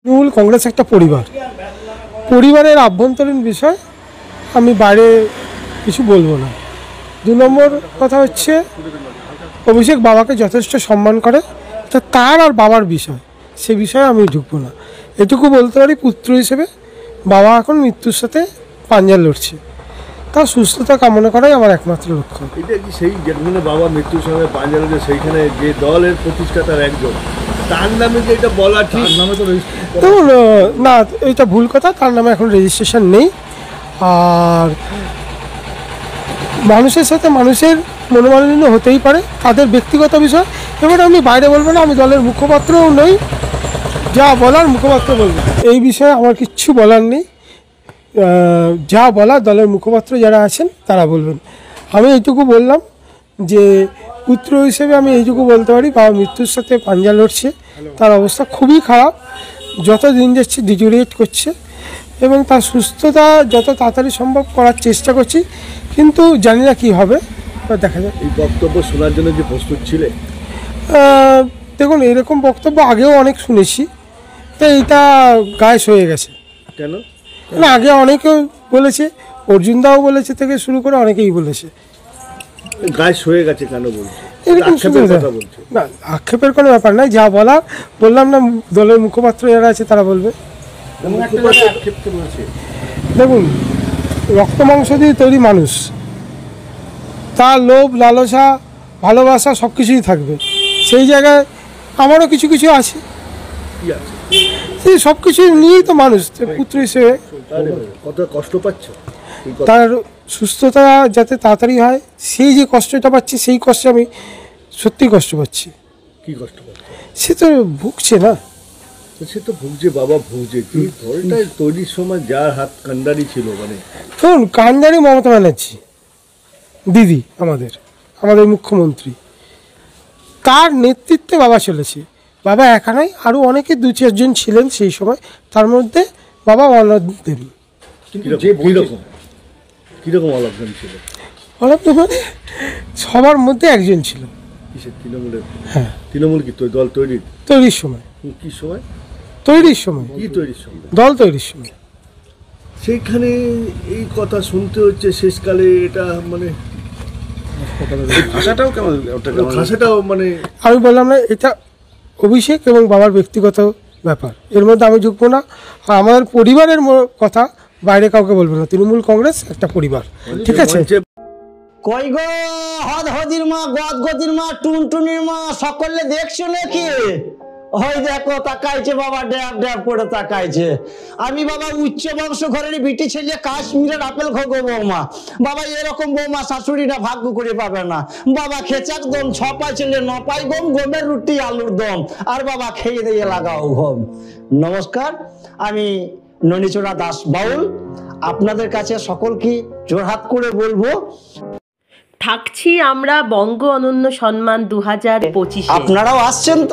তৃণমূল কংগ্রেস একটা পরিবার, পরিবারের আভ্যন্তরীণ বিষয় আমি বাইরে কিছু বলবো না। 2 নম্বর কথা হচ্ছে অভিষেক বাবাকে যথেষ্ট সম্মান করে, তা তার আর বাবার বিষয়, সে বিষয়ে আমি ঢুকবো না। এটুকু বলতে পারি পুত্র হিসেবে বাবা এখন মৃত্যুর সাথে পাঞ্জা লড়ছে, তার সুস্থতা কামনা করাই আমার একমাত্র লক্ষ্য। এটা কি সেই যেখানে বাবা মৃত্যুর সঙ্গে পাঞ্জা লড়ছে সেইখানে যে দলের প্রতিষ্ঠাতার একজন, তার নামে যে এটা বলা ঠিক নামে তো দেখুন না, এটা ভুল কথা, তার নামে এখন রেজিস্ট্রেশন নেই। আর মানুষের সাথে মানুষের মনোমালিন্য হতেই পারে, তাদের ব্যক্তিগত বিষয়। এবার আমি বাইরে বলবো না, আমি দলের মুখপাত্রও নই, যা বলার মুখপাত্র বলবো। এই বিষয়ে আমার কিচ্ছু বলার নেই, যা বলার দলের মুখপাত্র যারা আছেন তারা বলবেন। আমি এইটুকু বললাম যে পুত্র হিসেবে আমি এইটুকু বলতে পারি, বাবা মৃত্যুর সাথে পাঞ্জা লড়ছে, তার অবস্থা খুবই খারাপ, যত দিন যাচ্ছে ডিটোরিয়েট করছে, এবং তার সুস্থতা যত তাড়াতাড়ি সম্ভব করার চেষ্টা করছি, কিন্তু জানি না কী হবে, দেখা যাক। এই বক্তব্য শোনার জন্য যে প্রস্তুত ছিলে? দেখুন, এরকম বক্তব্য আগেও অনেক শুনেছি, তো এইটা গায়েস হয়ে গেছে। কেন? না, আগে অনেকেও বলেছে, অর্জুনদাও বলেছে, থেকে শুরু করে অনেকেই বলেছে। গায়েস হয়ে গেছে কেন বলছে? এরকম না, আক্ষেপের কোনো ব্যাপার নাই, যা বলার বললাম না, দলের মুখপাত্র যারা আছে তারা বলবে। দেখুন, রক্ত মাংস দিয়ে তৈরি মানুষ, তার লোভ লালসা ভালোবাসা সব কিছুই থাকবে, সেই জায়গায় আমারও কিছু কিছু আছে, সেই সব কিছু নিয়েই তো মানুষ পুত্র হিসেবে। কত কষ্ট পাচ্ছ? তার সুস্থতা যাতে তাড়াতাড়ি হয়, সেই যে কষ্টটা পাচ্ছি, সেই কষ্টে আমি সত্যি কষ্ট পাচ্ছি। কি কষ্ট পাচ্ছ? সে তো ভুগছে না। সে তো ভুগছে, বাবা ভুগছে। কি দলটা তৈরির সময় যার হাত কান্ডারি ছিল, মানে ধরুন কান্ডারি মমতা ব্যানার্জি দিদি, আমাদের মুখ্যমন্ত্রী, তার নেতৃত্বে বাবা চলেছে। বাবা একা নয়, আরও অনেকে 2-4 জন ছিলেন সেই সময়, তার মধ্যে বাবা অনদেন। কিরকম অলগ্ন ছিল? অলগ্ন মানে সবার মধ্যে একজন ছিল। কিসের? তৃণমূলের? হ্যাঁ। তৃণমূল কি দল তৈরির সময়? কি সময়? তৈরির সময়। কি তৈরির সময়? দল তৈরির সময়। সেইখানে এই কথা শুনতে হচ্ছে শেষকালে, এটা মানে ভাষাটাও কেমন, ভাষাটাও মানে আমি বললাম না, এটা অভিষেক এবং বাবার ব্যক্তিগত ব্যাপার, এর মধ্যে আমি ঢুকবো না। আর আমাদের পরিবারের কথা বাইরে কাউকে বলবো না। তৃণমূল কংগ্রেস একটা পরিবার, ঠিক আছে? কই গো হদ হদির মা, গদ গদির মা, টুনটুনির মা, সকলে দেখছো নাকি? ওই দেখো তাকাইছে বাবা, ড্যাব ড্যাব করে তাকাইছে। আমি বাবা উচ্চ বংশ ঘরের বিটি ছেলে, কাশ্মীরের আপেল খোগো বৌমা। বাবা এরকম বৌমা শাশুড়িটা ভাগ্য করে পাবে না। বাবা খেচাক দম, 6 পাই ছেলে 9 পাই গম, গমের রুটি আলুর দম, আর বাবা খেয়ে দিয়ে লাগাও ঘম। নমস্কার, আমি ননিচোড়া দাস বাউল, আপনাদের কাছে সকলকে জোরহাত করে বলবো, থাকছি আমরা বঙ্গ অনন্য সম্মান 2025। আপনারাও আসছেন তো?